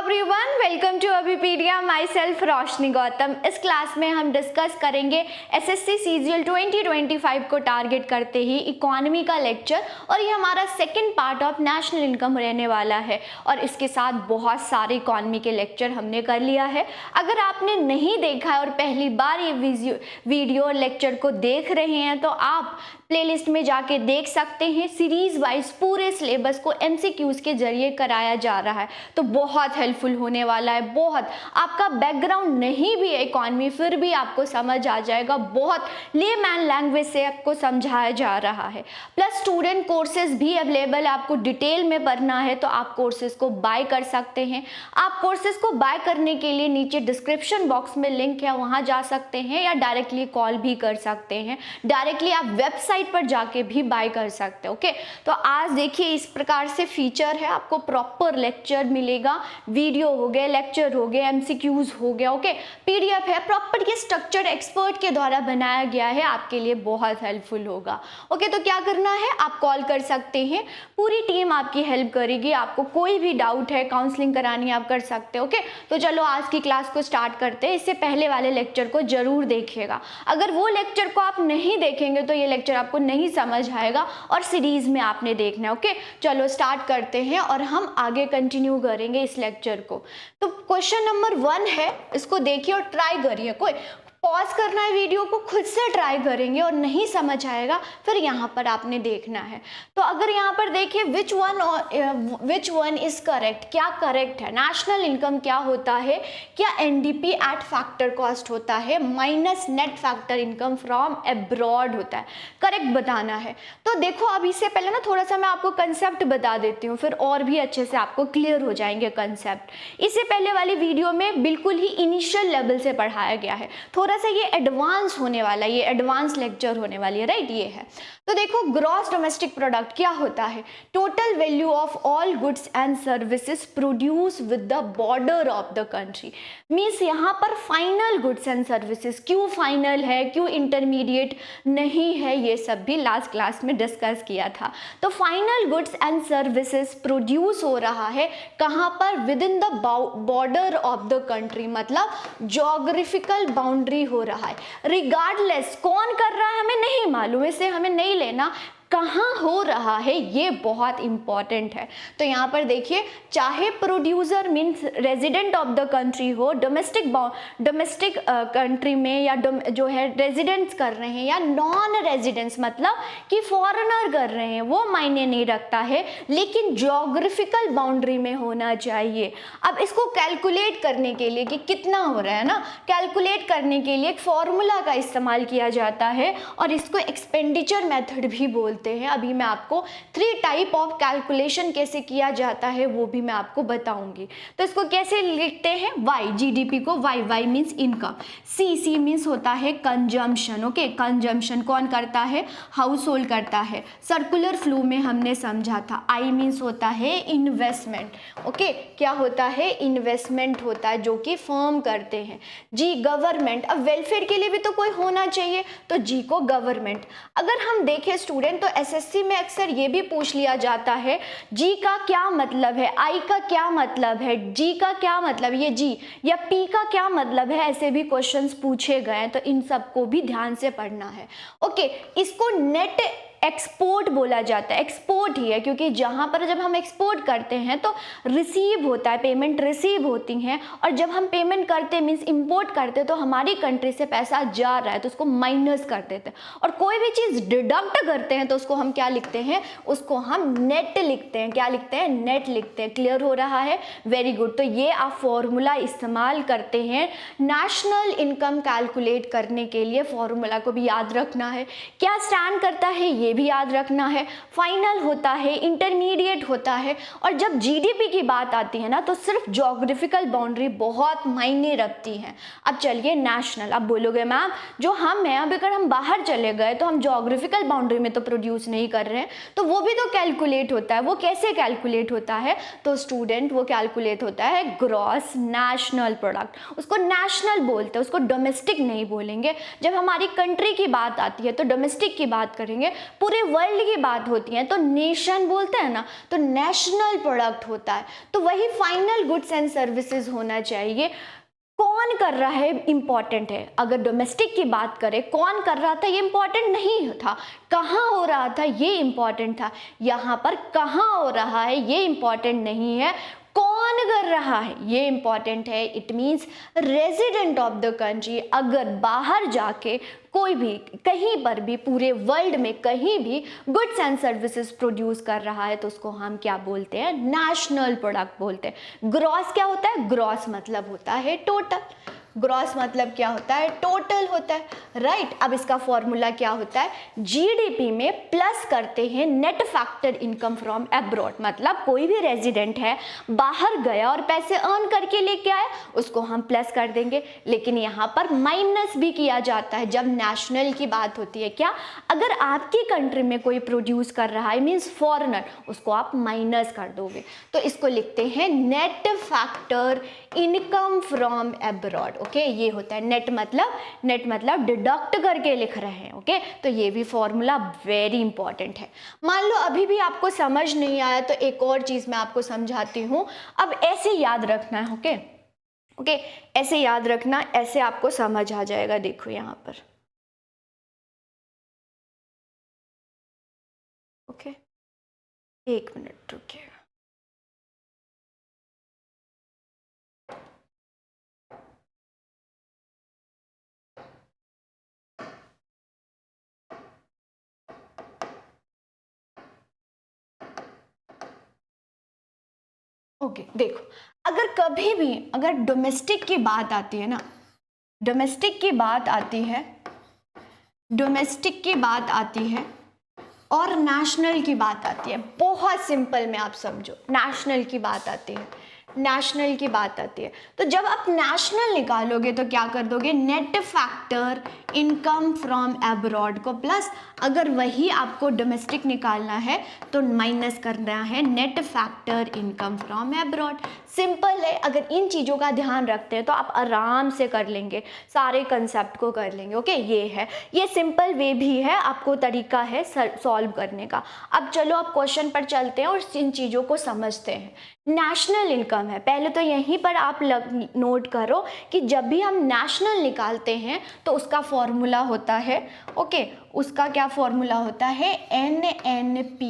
Everyone, welcome to Abhipedia. Myself Roshni Gautam. इस class में हम डिस्कस करेंगे एसएससी सीजीएल 2025 को टारगेट करते ही इकोनॉमी का लेक्चर, और ये हमारा second part of national income रहने वाला है। और इसके साथ बहुत सारे इकोनॉमी के लेक्चर हमने कर लिया है। अगर आपने नहीं देखा है और पहली बार ये वीडियो और लेक्चर को देख रहे हैं तो आप प्लेलिस्ट में जाके देख सकते हैं। सीरीज वाइज पूरे सिलेबस को एमसीक्यूज के जरिए कराया जा रहा है, तो बहुत हेल्पफुल होने वाला है। बहुत आपका बैकग्राउंड नहीं भी है इकोनॉमी, फिर भी आपको समझ आ जाएगा। बहुत लेमैन लैंग्वेज से आपको समझाया जा रहा है। प्लस स्टूडेंट कोर्सेज भी अवेलेबल है। आपको डिटेल में पढ़ना है तो आप कोर्सेज को बाय कर सकते हैं। आप कोर्सेज को बाय करने के लिए नीचे डिस्क्रिप्शन बॉक्स में लिंक है, वहां जा सकते हैं, या डायरेक्टली कॉल भी कर सकते हैं। डायरेक्टली आप वेबसाइट पर जाके भी बाय कर सकते हैं। ओके, तो आज देखिए इस प्रकार से फीचर है। आपको प्रॉपर लेक्चर मिलेगा, वीडियो हो गए, लेक्चर हो गए, एमसीक्यूज हो गया। ओके, पीडीएफ है, प्रॉपर ये स्ट्रक्चर एक्सपर्ट के द्वारा बनाया गया है, आपके लिए बहुत हेल्पफुल होगा। ओके, तो क्या करना है, आप कॉल कर सकते हैं, पूरी टीम आपकी हेल्प करेगी। आपको कोई भी डाउट है, काउंसलिंग करानी है, आप कर सकते हैं। ओके, तो चलो आज की क्लास को स्टार्ट करते हैं। इससे पहले वाले लेक्चर को जरूर देखिएगा। अगर वो लेक्चर को आप नहीं देखेंगे तो ये लेक्चर आपको नहीं समझ आएगा, और सीरीज में आपने देखना है। ओके, चलो स्टार्ट करते हैं और हम आगे कंटिन्यू करेंगे इस लेक्चर को। तो क्वेश्चन नंबर 1 है, इसको देखिए और ट्राई करिए। कोई पॉज करना है, वीडियो को खुद से ट्राई करेंगे, और नहीं समझ आएगा फिर यहाँ पर आपने देखना है। तो अगर यहाँ पर देखिए विच वन इज करेक्ट, क्या करेक्ट है। नेशनल इनकम क्या होता है, क्या एनडीपी एट फैक्टर कॉस्ट होता है, minus net factor income from abroad होता है। करेक्ट बताना है। तो देखो अब इससे पहले ना थोड़ा सा मैं आपको कंसेप्ट बता देती हूँ, फिर और भी अच्छे से आपको क्लियर हो जाएंगे कंसेप्ट। इससे पहले वाली वीडियो में बिल्कुल ही इनिशियल लेवल से पढ़ाया गया है, थोड़ा सा ये एडवांस होने वाला है, ये एडवांस लेक्चर होने वाली है, राइट। ये है, तो देखो ग्रॉस डोमेस्टिक प्रोडक्ट क्या होता है, total value of all goods and services produce with the border of the country. Means यहाँ पर फाइनल गुड्स एंड सर्विसेज, क्यों फाइनल है, क्यों इंटरमीडिएट नहीं है, ये सब भी लास्ट क्लास में डिस्कस किया था। तो final goods and services produce हो रहा है कहाँ पर, with in the border of the country, मतलब जोग्राफिकल बाउंड्री हो रहा है। रिगार्डलेस कौन कर रहा है हमें नहीं मालूम, इसे हमें नहीं लेना, कहाँ हो रहा है ये बहुत इंपॉर्टेंट है। तो यहाँ पर देखिए, चाहे producer means resident of the country हो, डोमेस्टिक कंट्री में, या जो है रेजिडेंट्स कर रहे हैं, या नॉन रेजिडेंट्स मतलब कि फॉरेनर कर रहे हैं, वो मायने नहीं रखता है, लेकिन ज्योग्राफिकल बाउंड्री में होना चाहिए। अब इसको कैलकुलेट करने के लिए कि कितना हो रहा है ना, कैलकुलेट करने के लिए एक फॉर्मूला का इस्तेमाल किया जाता है, और इसको एक्सपेंडिचर मेथड भी बोलते हैं। अभी मैं आपको 3 टाइप ऑफ कैलकुलेशन कैसे किया जाता है वो भी मैं आपको बताऊंगी। तो इसको कैसे लिखते हैं, वाई, जीडीपी को Y means income, C means होता है कंजम्पशन। ओके, कंजम्पशन कौन करता है, हाउस होल्ड करता है। सर्कुलर फ्लो में हमने समझा था। आई मीन्स होता है इन्वेस्टमेंट। ओके, क्या होता है, इन्वेस्टमेंट होता है जो कि फर्म करते हैं। जी, गवर्नमेंट, अब वेलफेयर के लिए भी तो कोई होना चाहिए, तो जी को गवर्नमेंट। अगर हम देखें स्टूडेंट, तो एसएससी में अक्सर ये भी पूछ लिया जाता है, जी का क्या मतलब है, आई का क्या मतलब है, जी का क्या मतलब, ये जी या पी का क्या मतलब है, ऐसे भी क्वेश्चंस पूछे गए। तो इन सबको भी ध्यान से पढ़ना है। ओके, इसको नेट एक्सपोर्ट बोला जाता है। एक्सपोर्ट ही है, क्योंकि जहाँ पर जब हम एक्सपोर्ट करते हैं तो रिसीव होता है, पेमेंट रिसीव होती हैं, और जब हम पेमेंट करते मीन्स इंपोर्ट करते तो हमारी कंट्री से पैसा जा रहा है, तो उसको माइनस कर देते हैं। और कोई भी चीज़ डिडक्ट करते हैं तो उसको हम क्या लिखते हैं, उसको हम नेट लिखते हैं। क्या लिखते हैं, नेट लिखते हैं। क्लियर हो रहा है, वेरी गुड। तो ये आप फॉर्मूला इस्तेमाल करते हैं नेशनल इनकम कैलकुलेट करने के लिए। फॉर्मूला को भी याद रखना है, क्या स्टैंड करता है ये भी याद रखना है। फाइनल होता है, इंटरमीडिएट होता है, और जब जीडीपी की बात आती है ना तो सिर्फ ज्योग्राफिकल बाउंड्री बहुत मायने रखती है। अब चलिए नेशनल, अब बोलोगे मैम जो हम हैं, अब अगर हम बाहर चले गए तो हम ज्योग्राफिकल बाउंड्री में तो प्रोड्यूस नहीं कर रहे हैं, तो वो भी तो कैलकुलेट होता है। वो कैसे कैलकुलेट होता है, तो स्टूडेंट वो कैलकुलेट होता है ग्रॉस नेशनल प्रोडक्ट। उसको नेशनल बोलते हैं, उसको डोमेस्टिक नहीं बोलेंगे। जब हमारी कंट्री की बात आती है तो डोमेस्टिक की बात करेंगे, पूरे वर्ल्ड की बात होती है तो नेशन बोलते हैं ना, तो नेशनल प्रोडक्ट होता है, तो वही फाइनल गुड्स एंड सर्विसेज होना चाहिए। कौन कर रहा है इंपॉर्टेंट है। अगर डोमेस्टिक की बात करें, कौन कर रहा था ये इंपॉर्टेंट नहीं था, कहाँ हो रहा था ये इंपॉर्टेंट था। यहाँ पर कहाँ हो रहा है ये इंपॉर्टेंट नहीं है, कौन कर रहा है ये इंपॉर्टेंट है। It means resident of the country. अगर बाहर जाके कोई भी कहीं पर भी पूरे वर्ल्ड में कहीं भी गुड्स एंड सर्विसेज प्रोड्यूस कर रहा है तो उसको हम क्या बोलते हैं, नेशनल प्रोडक्ट बोलते हैं। ग्रॉस क्या होता है, ग्रॉस मतलब होता है टोटल। ग्रॉस मतलब क्या होता है, टोटल होता है, राइट। अब इसका फॉर्मूला क्या होता है, जीडीपी में प्लस करते हैं net factor income from abroad. मतलब कोई भी रेजिडेंट है बाहर गया और पैसे अर्न करके लेके आया, उसको हम प्लस कर देंगे। लेकिन यहाँ पर माइनस भी किया जाता है जब नेशनल की बात होती है। क्या, अगर आपकी कंट्री में कोई प्रोड्यूस कर रहा है मीन्स फॉरेनर, उसको आप माइनस कर दोगे। तो इसको लिखते हैं net factor income from abroad. Okay, ये होता है नेट मतलब डिडक्ट करके लिख रहे हैं। ओके, तो ये भी फॉर्मूला वेरी इंपॉर्टेंट है। मान लो अभी भी आपको समझ नहीं आया तो एक और चीज मैं आपको समझाती हूँ। अब ऐसे याद रखना है। ओके, ऐसे याद रखना, ऐसे आपको समझ आ जाएगा। देखो यहाँ पर, ओके, एक मिनट रुकिएगा। ओके, देखो, अगर कभी भी अगर डोमेस्टिक की बात आती है ना, डोमेस्टिक की बात आती है और नेशनल की बात आती है, बहुत सिंपल में आप समझो, नेशनल की बात आती है, तो जब आप नेशनल निकालोगे तो क्या कर दोगे, net factor income from abroad को प्लस, अगर वही आपको डोमेस्टिक निकालना है तो माइनस करना है net factor income from abroad. Simple है। अगर इन चीज़ों का ध्यान रखते हैं तो आप आराम से कर लेंगे, सारे कंसेप्ट को कर लेंगे। ओके, ये है, ये सिंपल वे भी है, आपको तरीका है सॉल्व करने का। अब चलो आप क्वेश्चन पर चलते हैं और इन चीज़ों को समझते हैं। नेशनल इनकम है, पहले तो यहीं पर आप नोट करो कि जब भी हम नेशनल निकालते हैं तो उसका फॉर्मूला होता है, ओके, उसका क्या फॉर्मूला होता है, NNP,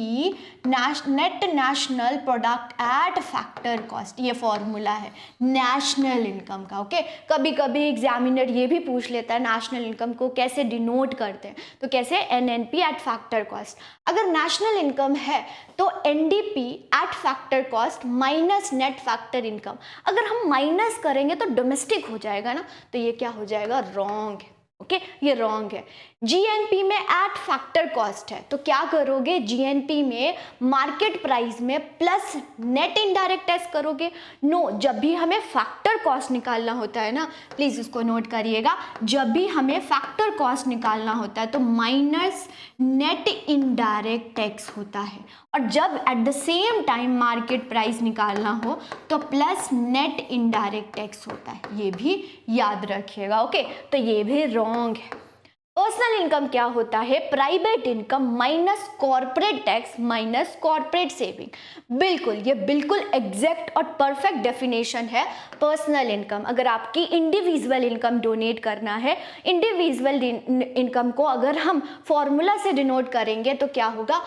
net national product at factor cost. ये फॉर्मूला है नेशनल इनकम का। ओके, कभी कभी एग्जामिनर ये भी पूछ लेता है नेशनल इनकम को कैसे डिनोट करते हैं, तो कैसे, NNP एट फैक्टर कॉस्ट। अगर नेशनल इनकम है तो NDP eight factor cost minus net factor income. अगर हम माइनस करेंगे तो डोमेस्टिक हो जाएगा ना, तो ये क्या हो जाएगा, रॉन्ग है। ओके, ये रॉन्ग है। GNP में एट फैक्टर कॉस्ट है तो क्या करोगे, GNP में मार्केट प्राइस में प्लस नेट इनडायरेक्ट टैक्स करोगे। नो, जब भी हमें फैक्टर कॉस्ट निकालना होता है ना, प्लीज इसको नोट करिएगा, जब भी हमें फैक्टर कॉस्ट निकालना होता है तो माइनस नेट इनडायरेक्ट टैक्स होता है, और जब at the same time market price निकालना हो तो प्लस नेट इनडायरेक्ट टैक्स होता है। ये भी याद रखिएगा। ओके, तो ये भी रॉन्ग है। पर्सनल इनकम क्या होता है, private income minus corporate tax minus corporate saving. बिल्कुल, ये बिल्कुल एग्जैक्ट और परफेक्ट डेफिनेशन है पर्सनल इनकम। अगर आपकी इंडिविजुअल इनकम डोनेट करना है, इंडिविजुअल इनकम को अगर हम फॉर्मूला से डिनोट करेंगे तो क्या होगा,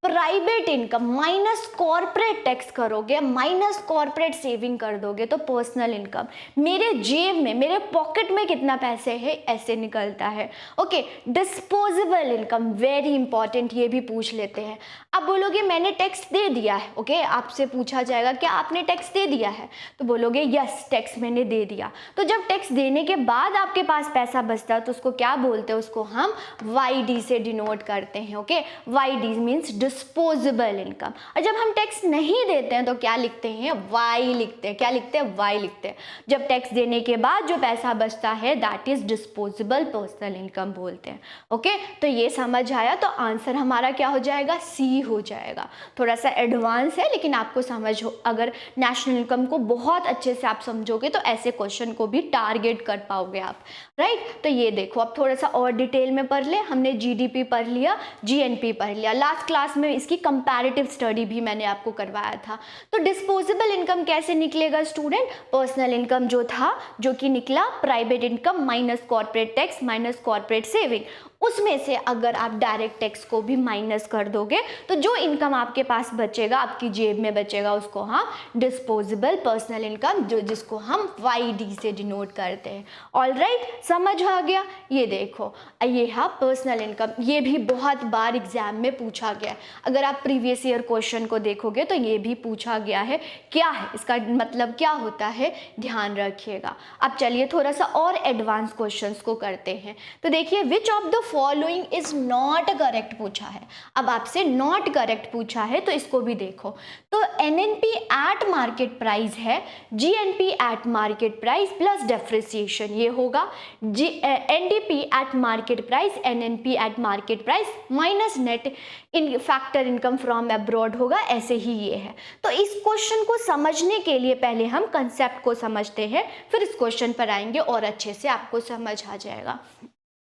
private income minus corporate tax करोगे, माइनस कॉर्पोरेट सेविंग कर दोगे तो पर्सनल इनकम। मेरे जेब में, मेरे पॉकेट में कितना पैसे है, ऐसे निकलता है। Okay, disposable income very important, ये भी पूछ लेते हैं। अब बोलोगे मैंने टैक्स दे दिया है। ओके, आपसे पूछा जाएगा क्या आपने टैक्स दे दिया है, तो बोलोगे यस, टैक्स मैंने दे दिया। तो जब टैक्स देने के बाद आपके पास पैसा बचता है तो उसको क्या बोलते हैं, उसको हम YD से डिनोट करते हैं। Okay, YD means disposable income. और जब हम टैक्स नहीं देते हैं तो क्या लिखते हैं, वाई लिखते हैं। क्या लिखते हैं, वाई लिखते हैं। जब टैक्स देने के बाद जो पैसा बचता है that is disposable personal income बोलते हैं। ओके, तो ये समझ आया, तो आंसर हमारा क्या हो जाएगा, सी हो जाएगा। थोड़ा सा एडवांस है लेकिन आपको समझ हो, अगर नेशनल इनकम को बहुत अच्छे से आप समझोगे तो ऐसे क्वेश्चन को भी टारगेट कर पाओगे आप, राइट। तो ये देखो, अब थोड़ा सा और डिटेल में पढ़ ले। हमने जीडीपी पढ़ लिया, जीएनपी पढ़ लिया, लास्ट क्लास में इसकी कंपैरेटिव स्टडी भी मैंने आपको करवाया था। तो डिस्पोजेबल इनकम कैसे निकलेगा स्टूडेंट, पर्सनल इनकम जो था, जो कि निकला private income minus corporate tax minus corporate saving, उसमें से अगर आप डायरेक्ट टैक्स को भी माइनस कर दोगे तो जो इनकम आपके पास बचेगा, आपकी जेब में बचेगा, उसको हम डिस्पोजेबल पर्सनल इनकम, जो जिसको हम YD से डिनोट करते हैं। ऑलराइट, समझ आ गया। ये देखो, ये है पर्सनल इनकम। ये भी बहुत बार एग्जाम में पूछा गया है। अगर आप प्रीवियस ईयर क्वेश्चन को देखोगे तो ये भी पूछा गया है। क्या है इसका मतलब, क्या होता है, ध्यान रखिएगा। अब चलिए थोड़ा सा और एडवांस क्वेश्चंस को करते हैं। तो देखिए, विच of the following is not correct पूछा है। अब आपसे नॉट करेक्ट पूछा है तो इसको भी देखो। तो NNP एट मार्केट प्राइस है, GNP eight market price plus depreciation, ये होगा। NDP eight market price, NNP eight market price minus net in factor income from abroad होगा। ऐसे ही ये है। तो इस क्वेश्चन को समझने के लिए पहले हम कंसेप्ट को समझते हैं, फिर इस क्वेश्चन पर आएंगे और अच्छे से आपको समझ आ जाएगा।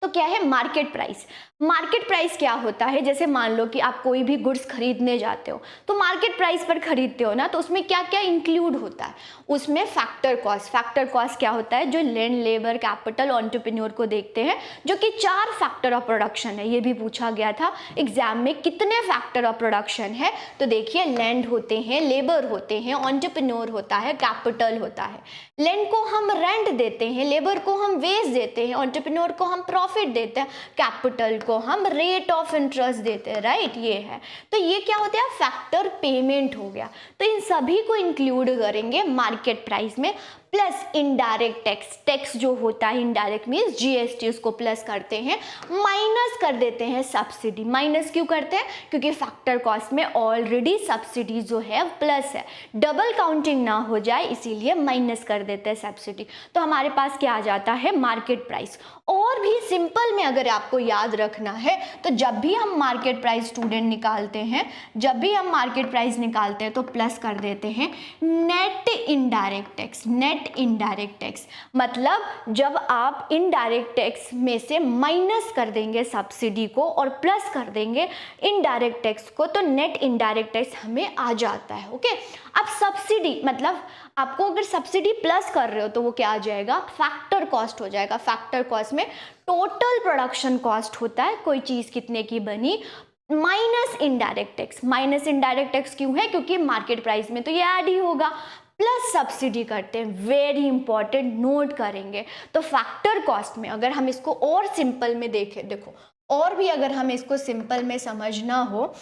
तो क्या है मार्केट प्राइस। मार्केट प्राइस क्या होता है, जैसे मान लो कि आप कोई भी गुड्स खरीदने जाते हो तो मार्केट प्राइस पर खरीदते हो ना, तो उसमें क्या क्या इंक्लूड होता है, उसमें फैक्टर कॉस्ट। फैक्टर कॉस्ट क्या होता है, जो लैंड, लेबर, कैपिटल, एंटरप्रेन्योर को देखते हैं, जो कि 4 फैक्टर ऑफ प्रोडक्शन है। ये भी पूछा गया था एग्जाम में, कितने फैक्टर ऑफ प्रोडक्शन है। तो देखिए, लैंड होते हैं, लेबर होते हैं, एंटरप्रेन्योर होता है, कैपिटल होता है। लैंड को हम रेंट देते हैं, लेबर को हम वेज देते हैं, एंटरप्रेन्योर को हम प्रॉफिट देते हैं, कैपिटल को हम रेट ऑफ इंटरेस्ट देते हैं, राइट। ये है, तो ये क्या होता है, फैक्टर पेमेंट हो गया। तो इन सभी को इंक्लूड करेंगे मार्केट प्राइस में, प्लस इनडायरेक्ट टैक्स। टैक्स जो होता है इनडायरेक्ट मीन्स GST, उसको प्लस करते हैं, माइनस कर देते हैं सब्सिडी। माइनस क्यों करते हैं, क्योंकि फैक्टर कॉस्ट में ऑलरेडी सब्सिडी जो है प्लस है, डबल काउंटिंग ना हो जाए इसीलिए माइनस कर देते हैं सब्सिडी। तो हमारे पास क्या आ जाता है, मार्केट प्राइस। और भी सिंपल में अगर आपको याद रखना है तो जब भी हम मार्केट प्राइस स्टूडेंट निकालते हैं, जब भी हम मार्केट प्राइस निकालते हैं तो प्लस कर देते हैं net indirect tax. Net indirect tax मतलब जब आप इनडायरेक्ट टैक्स में से माइनस कर देंगे सब्सिडी को और प्लस कर देंगे इनडायरेक्ट टैक्स को, तो नेट इनडायरेक्ट टैक्स हमें आ जाता है। ओके, अब सब्सिडी मतलब आपको अगर सब्सिडी प्लस कर रहे हो तो वो क्या आ जाएगा, फैक्टर कॉस्ट हो जाएगा। फैक्टर कॉस्ट में टोटल प्रोडक्शन कॉस्ट होता है, कोई चीज कितने की बनी, minus indirect tax. Minus indirect tax क्यों है, क्योंकि मार्केट प्राइस में तो ये ऐड ही होगा, प्लस सब्सिडी करते हैं। वेरी इंपॉर्टेंट, नोट करेंगे। तो फैक्टर कॉस्ट में अगर हम इसको और सिंपल में देखें, देखो और भी अगर हमें इसको सिंपल में समझना हो,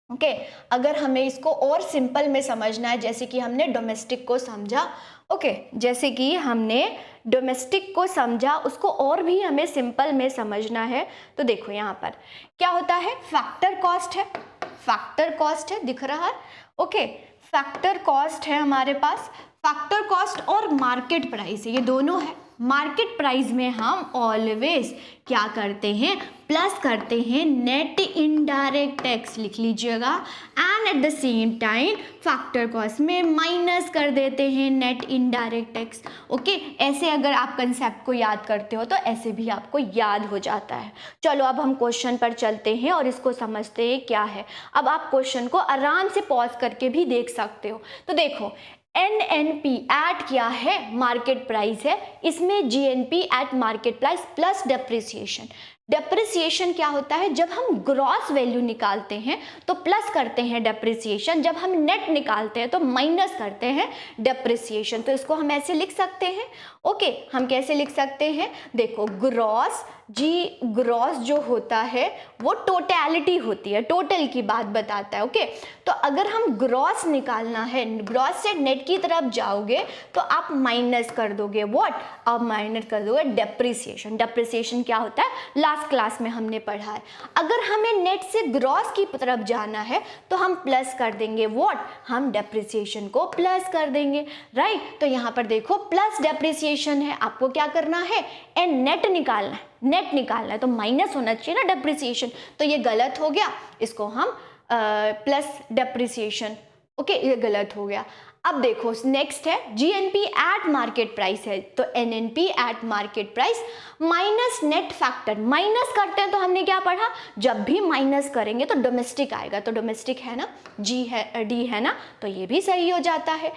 ओके, अगर हमें इसको और सिंपल में समझना है, जैसे कि हमने डोमेस्टिक को समझा, ओके, जैसे कि हमने डोमेस्टिक को समझा, उसको और भी हमें सिंपल में समझना है। तो देखो यहाँ पर क्या होता है, फैक्टर कॉस्ट है, फैक्टर कॉस्ट है, दिख रहा है, ओके, फैक्टर कॉस्ट है हमारे पास। फैक्टर कॉस्ट और मार्केट प्राइस है, ये दोनों है। मार्केट प्राइस में हम ऑलवेज क्या करते हैं, प्लस करते हैं नेट इनडायरेक्ट टैक्स, लिख लीजिएगा, and at the same time factor cost में माइनस कर देते हैं नेट इनडायरेक्ट टैक्स। ओके, ऐसे अगर आप कंसेप्ट को याद करते हो तो ऐसे भी आपको याद हो जाता है। चलो अब हम क्वेश्चन पर चलते हैं और इसको समझते हैं क्या है। अब आप क्वेश्चन को आराम से पॉज करके भी देख सकते हो। तो देखो, NNP एट क्या है, मार्केट प्राइस है, इसमें GNP eight market price plus depreciation. Depreciation क्या होता है, जब हम ग्रॉस वैल्यू निकालते हैं तो प्लस करते हैं डेप्रिसिएशन, जब हम नेट निकालते हैं तो माइनस करते हैं डेप्रिसिएशन। तो इसको हम ऐसे लिख सकते हैं, ओके, हम कैसे लिख सकते हैं, देखो ग्रॉस ग्रॉस जो होता है वो टोटैलिटी होती है, टोटल की बात बताता है। ओके, तो अगर हम ग्रॉस निकालना है, ग्रॉस से नेट की तरफ जाओगे तो आप माइनस कर दोगे व्हाट, आप माइनस कर दोगे डेप्रिसिएशन। डेप्रिसिएशन क्या होता है, लास्ट क्लास में हमने पढ़ा है। अगर हमें नेट से ग्रॉस की तरफ जाना है तो हम प्लस कर देंगे व्हाट, हम डेप्रिसिएशन को प्लस कर देंगे, राइट। तो यहाँ पर देखो प्लस डेप्रिसिएशन है, आपको क्या करना है, एंड नेट निकालना है, नेट निकालना है तो माइनस होना चाहिए ना डेप्रिसिएशन, तो ये गलत हो गया, इसको हम प्लस डेप्रिसिएशन, ओके, ये गलत हो गया। अब देखो नेक्स्ट है जीएनपी एट मार्केट प्राइस है, तो NNP eight market price minus net factor, minus करते हैं तो हमने क्या पढ़ा, जब भी माइनस करेंगे तो डोमेस्टिक आएगा, तो डोमेस्टिक है ना, जी है, डी है ना, तो ये भी सही हो जाता है।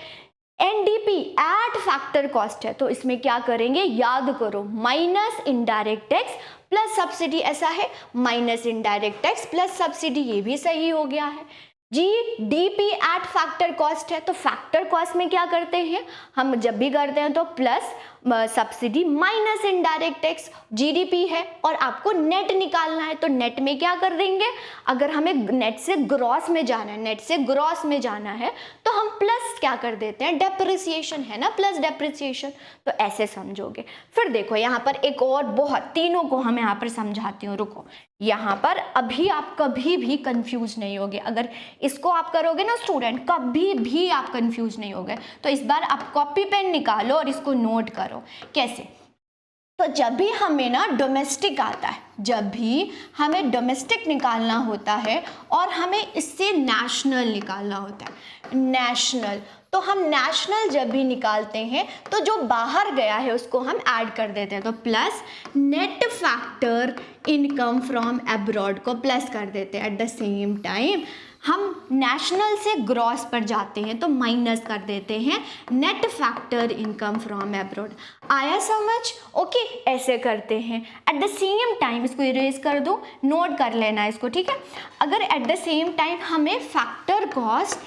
एनडीपी एट फैक्टर कॉस्ट है, तो इसमें क्या करेंगे, याद करो, minus indirect tax plus subsidy, ऐसा है, minus indirect tax plus subsidy, ये भी सही हो गया है। जीडीपी एट फैक्टर कॉस्ट है, तो फैक्टर कॉस्ट में क्या करते हैं, हम जब भी करते हैं तो plus subsidy minus indirect tax, GDP है और आपको नेट निकालना है, तो नेट में क्या कर देंगे, अगर हमें नेट से ग्रॉस में जाना है, नेट से ग्रॉस में जाना है तो हम प्लस क्या कर देते हैं, डेप्रिसिएशन है ना, प्लस डेप्रिसिएशन, तो ऐसे समझोगे। फिर देखो यहाँ पर एक और बहुत, तीनों को हम यहाँ पर समझाती हूँ, रुको, यहाँ पर अभी आप कभी भी कंफ्यूज नहीं होगे, अगर इसको आप करोगे ना स्टूडेंट, कभी भी आप कंफ्यूज नहीं होगे, तो इस बार आप कॉपी पेन निकालो और इसको नोट करो। कैसे, तो जब भी हमें ना डोमेस्टिक आता है, जब भी हमें डोमेस्टिक निकालना होता है और हमें इससे नेशनल निकालना होता है, नेशनल, तो हम नेशनल जब भी निकालते हैं तो जो बाहर गया है उसको हम ऐड कर देते हैं, तो plus net factor income from abroad को प्लस कर देते हैं। एट द सेम टाइम हम नेशनल से ग्रॉस पर जाते हैं तो माइनस कर देते हैं net factor income from abroad. आया समझ, ओके, ऐसे करते हैं। एट द सेम टाइम इसको इरेज कर दो, नोट कर लेना इसको, ठीक है। अगर एट द सेम टाइम हमें फैक्टर कॉस्ट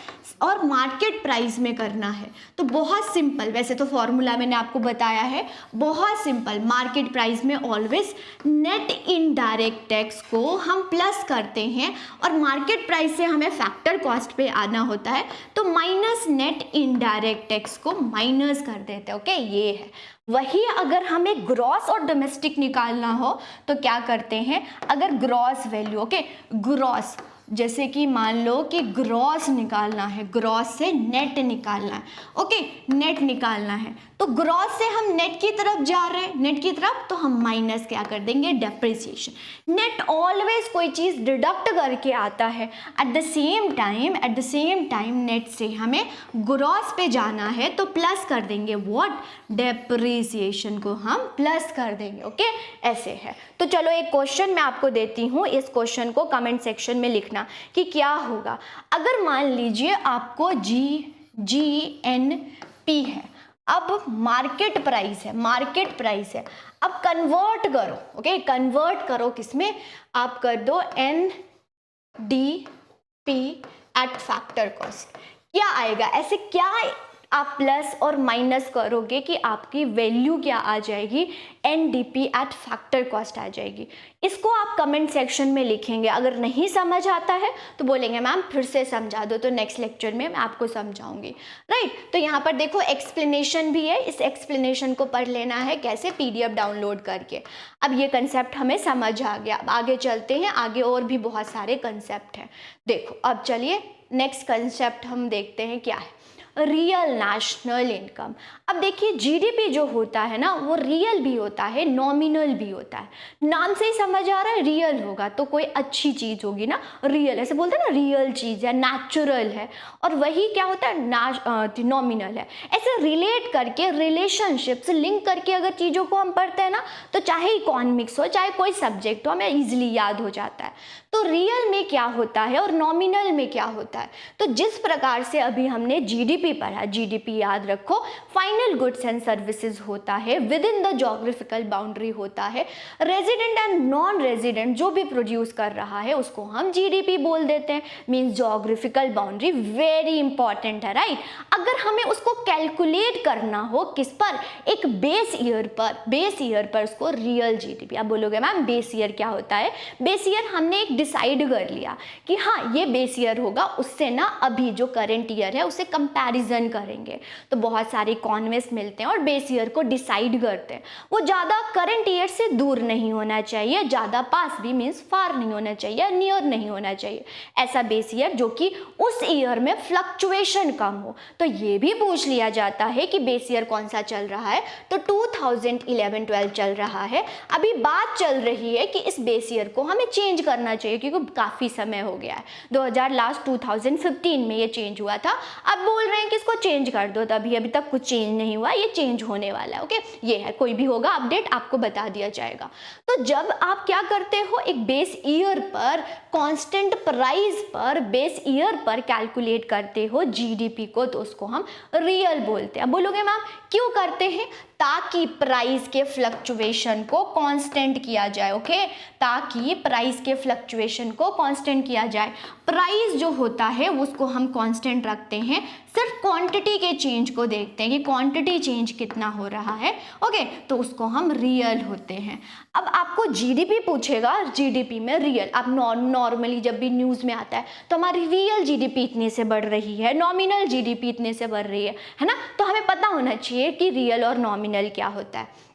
और मार्केट प्राइस में करना है तो बहुत सिंपल, वैसे तो फॉर्मूला मैंने आपको बताया है, बहुत सिंपल, मार्केट प्राइस में ऑलवेज नेट इनडायरेक्ट टैक्स को हम प्लस करते हैं और मार्केट प्राइस से हमें फैक्टर कॉस्ट पे आना होता है तो माइनस नेट इनडायरेक्ट टैक्स को माइनस कर देते हैं, ओके, ये है। वही अगर हमें ग्रॉस और डोमेस्टिक निकालना हो तो क्या करते हैं, अगर ग्रॉस वैल्यू, ओके, ग्रॉस, जैसे कि मान लो कि ग्रॉस निकालना है, ग्रॉस से नेट निकालना है, ओके, नेट निकालना है, तो ग्रॉस से हम नेट की तरफ जा रहे हैं, नेट की तरफ, तो हम माइनस क्या कर देंगे, डेप्रिसिएशन। नेट ऑलवेज कोई चीज़ डिडक्ट करके आता है, at the same time net से हमें ग्रॉस पे जाना है तो प्लस कर देंगे व्हाट, डेप्रिसिएशन को हम प्लस कर देंगे, ओके, ऐसे है। तो चलो एक क्वेश्चन मैं आपको देती हूँ, इस क्वेश्चन को कमेंट सेक्शन में लिखना कि क्या होगा अगर मान लीजिए आपको GNP है, अब मार्केट प्राइस है, अब कन्वर्ट करो, ओके, कन्वर्ट करो किसमें, आप कर दो NDP एट फैक्टर कॉस्ट, क्या आएगा, ऐसे क्या आप प्लस और माइनस करोगे कि आपकी वैल्यू क्या आ जाएगी, NDP एट फैक्टर कॉस्ट आ जाएगी। इसको आप कमेंट सेक्शन में लिखेंगे, अगर नहीं समझ आता है तो बोलेंगे मैम फिर से समझा दो, तो नेक्स्ट लेक्चर में मैं आपको समझाऊंगी, राइट। तो यहाँ पर देखो एक्सप्लेनेशन भी है, इस एक्सप्लेनेशन को पढ़ लेना है कैसे, PDF डाउनलोड करके। अब ये कंसेप्ट हमें समझ आ गया, अब आगे चलते हैं, आगे और भी बहुत सारे कंसेप्ट हैं। देखो अब चलिए नेक्स्ट कंसेप्ट हम देखते हैं क्या है, रियल नेशनल इनकम। अब देखिए जीडीपी जो होता है ना वो रियल भी होता है, नॉमिनल भी होता है। नाम से ही समझ आ रहा है रियल होगा तो कोई अच्छी चीज़ होगी ना, रियल, ऐसे बोलते हैं ना, रियल चीज़ है, नेचुरल है, और वही क्या होता है, नॉमिनल है। ऐसे रिलेट करके, रिलेशनशिप से लिंक करके अगर चीज़ों को हम पढ़ते हैं ना तो चाहे इकोनॉमिक्स हो चाहे कोई सब्जेक्ट हो, हमें ईजिली याद हो जाता है। तो रियल में क्या होता है और नॉमिनल में क्या होता है, तो जिस प्रकार से अभी हमने जीडीपी जीडीपी पढ़ा, जीडीपी याद रखो फाइनल गुड्स एंड सर्विसेज होता है, with in the geographical boundary होता है, रेजिडेंट एंड नॉन रेजिडेंट जो भी प्रोड्यूस कर रहा है उसको हम जीडीपी बोल देते हैं, means geographical boundary very important है, राइट। अगर हमें उसको कैलकुलेट करना हो किस पर, एक बेस ईयर पर उसको रियल जीडीपी। आप बोलोगे मैम बेस ईयर क्या होता है? बेस ईयर हमने एक डिसाइड कर लिया कि हाँ ये बेस ईयर होगा, उससे ना अभी जो करंट ईयर है उसे कंपैरिजन करेंगे। तो बहुत सारे इकोनॉमिस्ट मिलते हैं और बेस ईयर को डिसाइड करते हैं। वो ज़्यादा करंट ईयर से दूर नहीं होना चाहिए, ज़्यादा पास भी मीन्स फार नहीं होना चाहिए, नियर नहीं होना चाहिए। ऐसा बेस ईयर जो कि उस ईयर में फ्लक्चुएशन कम हो। तो ये भी पूछ लिया जाता है कि बेस ईयर कौन सा चल रहा है, तो 2011-12 चल रहा है। अभी बात चल रही है कि इस बेस ईयर को हमें चेंज करना चाहिए क्योंकि काफ़ी समय हो गया है, 2015 में ये चेंज हुआ था। अब बोल रहे हैं कि इसको चेंज कर दो, तभी अभी तक कुछ चेंज नहीं हुआ, ये चेंज होने वाला है। ओके, ये है, कोई भी होगा अपडेट आपको बता दिया जाएगा। तो जब आप क्या करते हो, एक बेस ईयर पर कांस्टेंट प्राइस पर बेस ईयर पर कैलकुलेट करते हो जीडीपी को, तो उसको हम रियल बोलते हैं। बोलोगे मैम क्यों करते हैं? ताकि प्राइस के फ्लक्चुएशन को कांस्टेंट किया जाए। ओके, ताकि प्राइस के फ्लक्चुएशन को कांस्टेंट किया जाए। प्राइस जो होता है उसको हम कांस्टेंट रखते हैं, सिर्फ क्वांटिटी के चेंज को देखते हैं कि क्वांटिटी चेंज कितना हो रहा है। ओके, तो उसको हम रियल होते हैं। अब आपको जीडीपी पूछेगा, जीडीपी में रियल, आप नॉर्मली जब भी न्यूज़ में आता है तो हमारी रियल जीडीपी इतने से बढ़ रही है, नॉमिनल जीडीपी इतने से बढ़ रही है ना। तो हमें पता होना चाहिए कि रियल और नॉमिनल क्या होता है।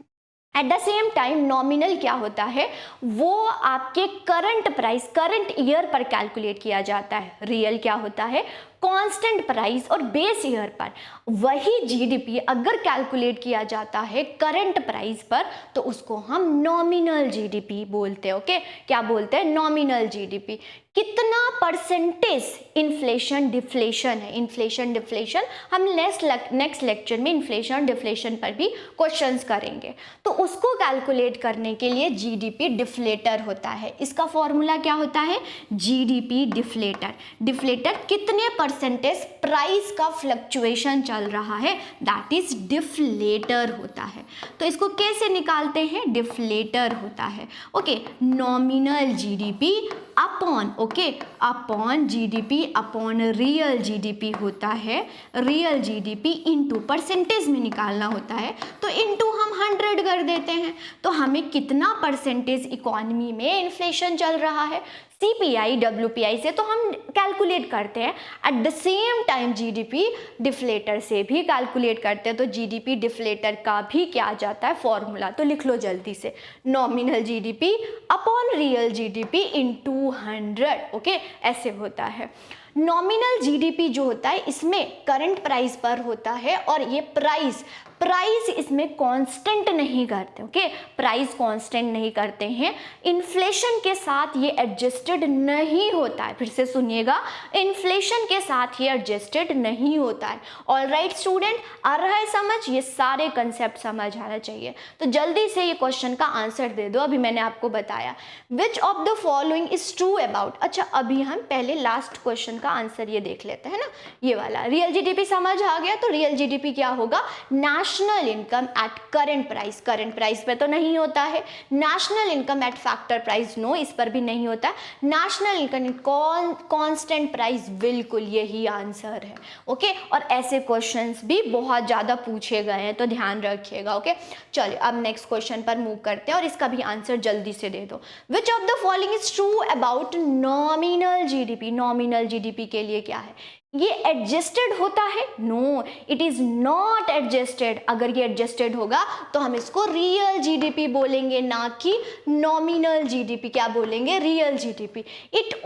At the same time nominal क्या होता है, वो आपके करंट प्राइस, करंट ईयर पर कैलकुलेट किया जाता है। रियल क्या होता है, कांस्टेंट प्राइस और बेस ईयर पर। वही जीडीपी अगर कैलकुलेट किया जाता है करंट प्राइस पर, तो उसको हम नॉमिनल जीडीपी बोलते हैं। ओके, क्या बोलते हैं? Nominal GDP. कितना परसेंटेज इन्फ्लेशन डिफ्लेशन है, इन्फ्लेशन डिफ्लेशन हम नेक्स्ट लेक्चर में इन्फ्लेशन डिफ्लेशन पर भी क्वेश्चंस करेंगे। तो उसको कैलकुलेट करने के लिए जीडीपी डिफ्लेटर होता है। इसका फॉर्मूला क्या होता है? GDP deflator. डिफ्लेटर कितने परसेंटेज प्राइस का फ्लक्चुएशन चल रहा है, दैट इज डिफ्लेटर होता है। तो इसको कैसे निकालते हैं? डिफ्लेटर होता है। Okay, nominal GDP upon GDP upon real GDP होता है। रियल जीडीपी इनटू परसेंटेज में निकालना होता है, तो इनटू हम 100 कर देते हैं। तो हमें कितना परसेंटेज इकोनॉमी में इन्फ्लेशन चल रहा है, सीपीआई डब्ल्यूपीआई से तो हम कैलकुलेट करते हैं। At the same time GDP deflator से भी कैलकुलेट करते हैं। तो जीडीपी डिफ्लेटर का भी क्या आ जाता है फॉर्मूला, तो लिख लो जल्दी से, nominal GDP upon real GDP into 100। Okay, ऐसे होता है। नॉमिनल जीडीपी जो होता है इसमें करंट प्राइस पर होता है, और ये प्राइस इसमें कांस्टेंट नहीं करते। ओके, प्राइस कांस्टेंट नहीं करते हैं, इन्फ्लेशन के साथ ये एडजस्टेड नहीं होता है। फिर से सुनिएगा, इन्फ्लेशन के साथ ये एडजस्टेड नहीं होता है। ऑलराइट स्टूडेंट, आ रहा है समझ? ये सारे कंसेप्ट समझ आना चाहिए। तो जल्दी से ये क्वेश्चन का आंसर दे दो। अभी मैंने आपको बताया विच of the following is true about. अच्छा, अभी हम पहले लास्ट क्वेश्चन का आंसर ये देख लेते हैं ना, ये वाला। रियल जीडीपी समझ आ गया, तो रियल जीडीपी क्या होगा? National income at current price. Current price पे तो नहीं होता है। National income at factor price, no, इस पर भी नहीं होता है। नेशनल इनकम कांस्टेंट प्राइस, बिल्कुल यही आंसर है। ओके, और ऐसे क्वेश्चंस भी बहुत ज़्यादा पूछे गए हैं, तो ध्यान रखिएगा। ओके, चलिए अब नेक्स्ट क्वेश्चन पर मूव करते हैं, और इसका भी आंसर जल्दी से दे दो। Which of the following is true about nominal GDP. Nominal GDP के लिए क्या है? ये एडजस्टेड होता है? No, it is not adjusted. अगर ये एडजस्टेड होगा तो हम इसको रियल जीडीपी बोलेंगे, ना कि नॉमिनल जीडीपी। क्या बोलेंगे? Real GDP. It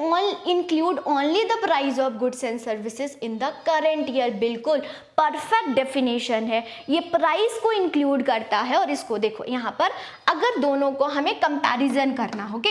include only the price of goods and services in the current year. बिल्कुल परफेक्ट डेफिनेशन है, ये प्राइस को इंक्लूड करता है। और इसको देखो यहाँ पर, अगर दोनों को हमें कंपैरिजन करना हो,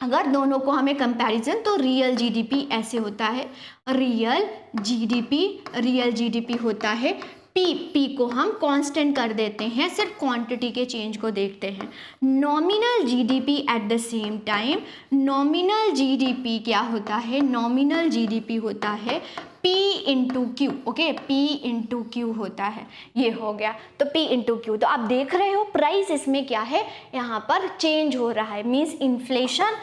अगर दोनों को हमें कंपैरिजन, तो रियल जीडीपी ऐसे होता है, रियल जीडीपी होता है। पी को हम कांस्टेंट कर देते हैं, सिर्फ क्वांटिटी के चेंज को देखते हैं। Nominal GDP at the same time, nominal GDP क्या होता है? नॉमिनल जीडीपी होता है P into Q, okay, P into Q होता है, ये हो गया। तो P इंटू क्यू, तो आप देख रहे हो प्राइस इसमें क्या है, यहाँ पर चेंज हो रहा है, मीन्स इन्फ्लेशन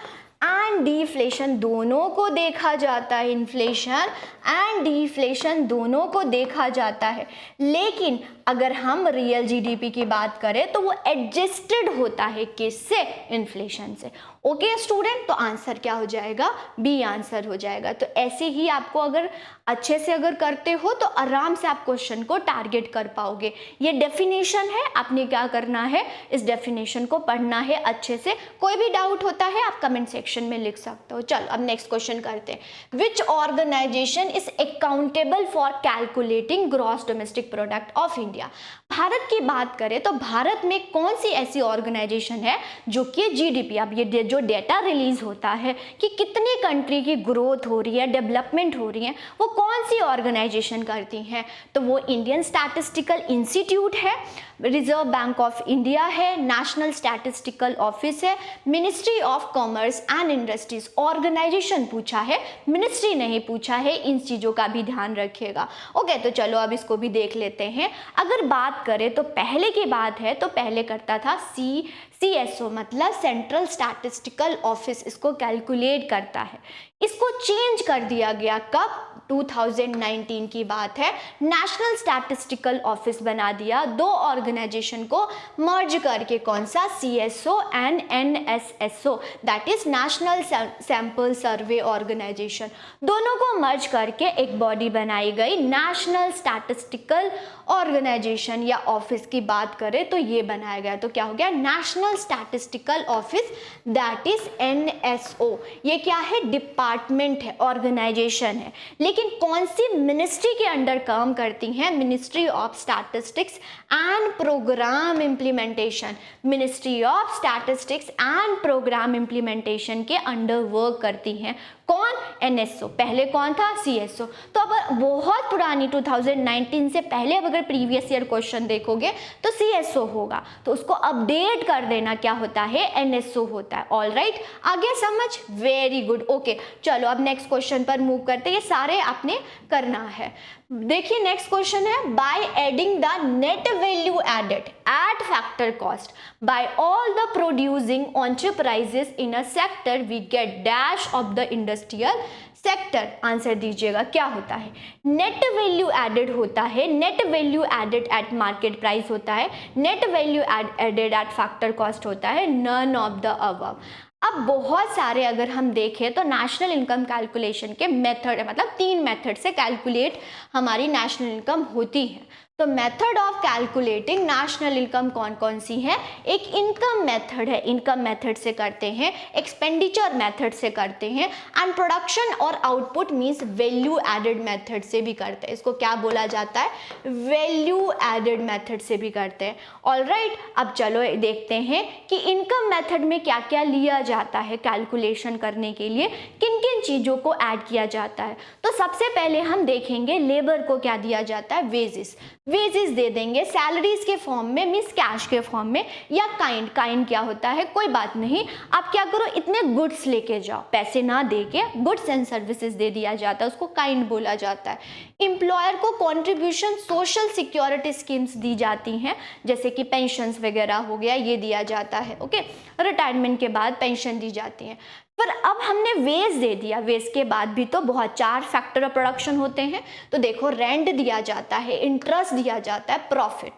एंड डिफ्लेशन दोनों को देखा जाता है, इन्फ्लेशन एंड डिफ्लेशन दोनों को देखा जाता है। लेकिन अगर हम रियल जीडीपी की बात करें तो वो एडजस्टेड होता है, किससे, इन्फ्लेशन से। ओके स्टूडेंट, तो आंसर क्या हो जाएगा, बी आंसर हो जाएगा। तो ऐसे ही आपको अगर अच्छे से अगर करते हो तो आराम से आप क्वेश्चन को टारगेट कर पाओगे। ये डेफिनेशन है, आपने क्या करना है, इस डेफिनेशन को पढ़ना है अच्छे से। कोई भी डाउट होता है आप कमेंट सेक्शन में लिख सकते हो। चलो अब नेक्स्ट क्वेश्चन करते हैं। Which organization is accountable for calculating gross domestic product of India. Bharat की बात करें तो भारत में कौन सी ऐसी ऑर्गेनाइजेशन है जो कि जीडीपी, अब ये जो डेटा रिलीज होता है कि कितनी कंट्री की ग्रोथ हो रही है, डेवलपमेंट हो रही है, वो कौन सी ऑर्गेनाइजेशन करती हैं, तो वो इंडियन स्टैटिस्टिकल इंस्टीट्यूट है, रिजर्व बैंक ऑफ इंडिया है, नेशनल स्टैटिस्टिकल ऑफिस है, ministry of commerce and industries. Organisation पूछा है, मिनिस्ट्री नहीं पूछा है, इन चीज़ों का भी ध्यान रखिएगा। ओके, तो चलो अब इसको भी देख लेते हैं। अगर बात करें तो पहले की बात है तो पहले करता था CSO, मतलब सेंट्रल स्टैटिस्टिकल ऑफिस, इसको कैलकुलेट करता है। इसको चेंज कर दिया गया, कब, 2019 की बात है, नेशनल स्टैटिस्टिकल ऑफिस बना दिया, दो ऑर्गेनाइजेशन को मर्ज करके। कौन सा, CSO and NSSO, that is national sample survey organisation. दोनों को मर्ज करके एक बॉडी बनाई गई, नेशनल स्टैटिस्टिकल ऑर्गेनाइजेशन या ऑफिस की बात करें तो ये बनाया गया। तो क्या हो गया, national statistical office, that is NSO। ये क्या है, डिपार्टमेंट है, ऑर्गेनाइजेशन है। लेकिन कौन सी मिनिस्ट्री के अंडर काम करती हैं, ministry of statistics and programme implementation. Ministry of statistics and programme implementation के अंडर वर्क करती हैं। कौन, NSO। पहले कौन था, CSO। तो अब बहुत पुरानी 2019 से पहले अब अगर प्रीवियस ईयर क्वेश्चन देखोगे तो CSO होगा, तो उसको अपडेट कर देना, क्या होता है, NSO होता है। ऑल राइट, आगे समझ, वेरी गुड। ओके, चलो अब नेक्स्ट क्वेश्चन पर मूव करते हैं। ये सारे आपने करना है। देखिए नेक्स्ट क्वेश्चन है, by adding the net value added at factor cost by all the producing enterprises in a sector we get dash of the industrial sector. Answer दीजिएगा, क्या होता है, नेट वैल्यू एडेड होता है, net value added at market price होता है, net value added at factor cost होता है, नन ऑफ द अबव। अब बहुत सारे अगर हम देखें तो नेशनल इनकम कैलकुलेशन के मेथड है, मतलब 3 मेथड से कैलकुलेट हमारी नेशनल इनकम होती है। तो method of calculating national income कौन कौन सी है, एक इनकम मेथड है, इनकम मेथड से करते हैं, एक्सपेंडिचर मेथड से करते हैं, एंड प्रोडक्शन और output means value added method से भी करते हैं। इसको क्या बोला जाता है, वैल्यू एडेड मेथड से भी करते हैं। ऑल राइट, अब चलो देखते हैं कि इनकम मेथड में क्या क्या लिया जाता है कैलकुलेशन करने के लिए, किन किन चीज़ों को ऐड किया जाता है। तो सबसे पहले हम देखेंगे लेबर को क्या दिया जाता है, वेजेस। वेजेस दे देंगे सैलरीज के फॉर्म में, मीन्स कैश के फॉर्म में, या काइंड क्या होता है, कोई बात नहीं, आप क्या करो, इतने गुड्स लेके जाओ, पैसे ना दे के गुड्स एंड सर्विसेज दे दिया जाता है, उसको काइंड बोला जाता है। एम्प्लॉयर को कंट्रीब्यूशन सोशल सिक्योरिटी स्कीम्स दी जाती हैं, जैसे कि पेंशन्स वगैरह हो गया, ये दिया जाता है। ओके, रिटायरमेंट के बाद पेंशन दी जाती है। पर अब हमने वेज दे दिया, वेज के बाद भी तो बहुत 4 फैक्टर ऑफ प्रोडक्शन होते हैं। तो देखो, रेंट दिया जाता है, इंटरेस्ट दिया जाता है, प्रॉफिट।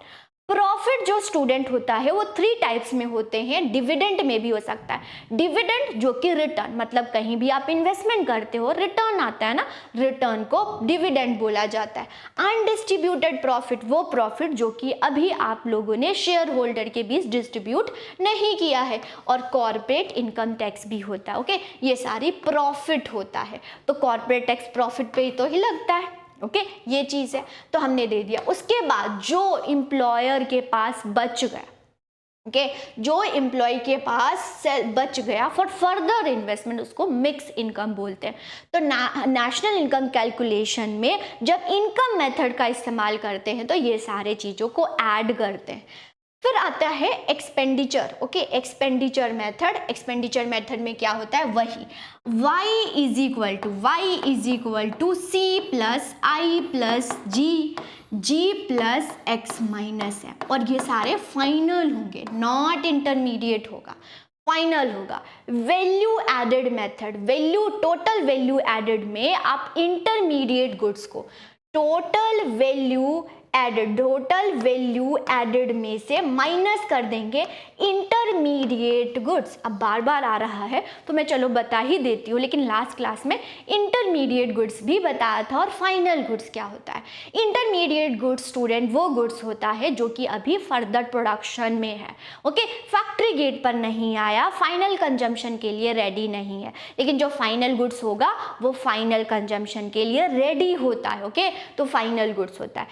प्रॉफिट जो स्टूडेंट होता है वो 3 टाइप्स में होते हैं, डिविडेंड में भी हो सकता है। डिविडेंड जो कि रिटर्न, मतलब कहीं भी आप इन्वेस्टमेंट करते हो रिटर्न आता है ना, रिटर्न को डिविडेंड बोला जाता है। अनडिस्ट्रीब्यूटेड प्रॉफिट, वो प्रॉफिट जो कि अभी आप लोगों ने शेयर होल्डर के बीच डिस्ट्रीब्यूट नहीं किया है। और कॉर्पोरेट इनकम टैक्स भी होता है। ओके, ये सारी प्रॉफिट होता है, तो कॉर्पोरेट टैक्स प्रॉफिट पे ही तो ही लगता है। ओके, ये चीज़ है, तो हमने दे दिया। उसके बाद जो एम्प्लॉयर के पास बच गया, ओके, जो एम्प्लॉय के पास बच गया फॉर फर्दर इन्वेस्टमेंट, उसको मिक्स इनकम बोलते हैं। तो नेशनल इनकम कैलकुलेशन में जब इनकम मेथड का इस्तेमाल करते हैं तो ये सारे चीज़ों को ऐड करते हैं। फिर आता है एक्सपेंडिचर। ओके, एक्सपेंडिचर मेथड में क्या होता है, वही y is equal to C plus I plus G plus X minus है, और ये सारे फाइनल होंगे, नॉट इंटरमीडिएट होगा, फाइनल होगा। Value added method, total value added में आप इंटरमीडिएट गुड्स को टोटल वैल्यू एडेड में से माइनस कर देंगे इंटरमीडिएट गुड्स। अब बार बार आ रहा है तो मैं चलो बता ही देती हूँ, लेकिन लास्ट क्लास में इंटरमीडिएट गुड्स भी बताया था। और फाइनल गुड्स क्या होता है, इंटरमीडिएट गुड्स स्टूडेंट वो गुड्स होता है जो कि अभी फर्दर प्रोडक्शन में है। ओके, फैक्ट्री गेट पर नहीं आया, फाइनल कंजम्पशन के लिए रेडी नहीं है, लेकिन जो फाइनल गुड्स होगा वो फाइनल कंजम्पशन के लिए रेडी होता है। ओके, तो फाइनल गुड्स होता है।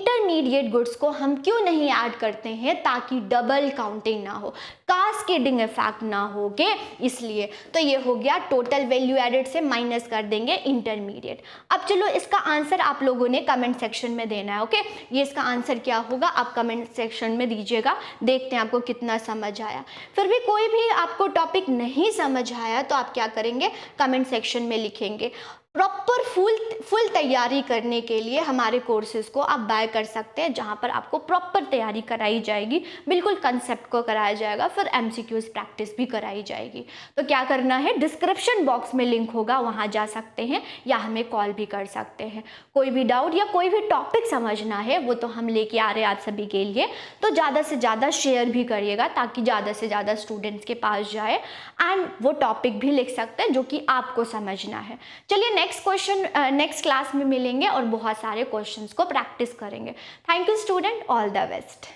इंटरमीडिएट गुड्स को हम क्यों नहीं ऐड करते हैं, ताकि डबल काउंटिंग ना हो, कास्केडिंग इफेक्ट ना हो, ओके, इसलिए। तो ये हो गया टोटल वैल्यू एडेड से माइनस कर देंगे इंटरमीडिएट। अब चलो इसका आंसर आप लोगों ने कमेंट सेक्शन में देना है। ओके, ये इसका आंसर क्या होगा आप कमेंट सेक्शन में दीजिएगा, देखते हैं आपको कितना समझ आया। फिर भी कोई भी आपको टॉपिक नहीं समझ आया तो आप क्या करेंगे, कमेंट सेक्शन में लिखेंगे। प्रॉपर फुल तैयारी करने के लिए हमारे कोर्सेज को आप बाय कर सकते हैं, जहां पर आपको प्रॉपर तैयारी कराई जाएगी, बिल्कुल कंसेप्ट को कराया जाएगा, फिर एमसीक्यूज प्रैक्टिस भी कराई जाएगी। तो क्या करना है, डिस्क्रिप्शन बॉक्स में लिंक होगा, वहां जा सकते हैं या हमें कॉल भी कर सकते हैं। कोई भी डाउट या कोई भी टॉपिक समझना है वो तो हम लेके आ रहे हैं आप सभी के लिए, तो ज़्यादा से ज़्यादा शेयर भी करिएगा ताकि ज़्यादा से ज़्यादा स्टूडेंट्स के पास जाए, एंड वो टॉपिक भी लिख सकते हैं जो कि आपको समझना है। चलिए नेक्स्ट क्लास में मिलेंगे और बहुत सारे क्वेश्चंस को प्रैक्टिस करेंगे। Thank you student, all the best.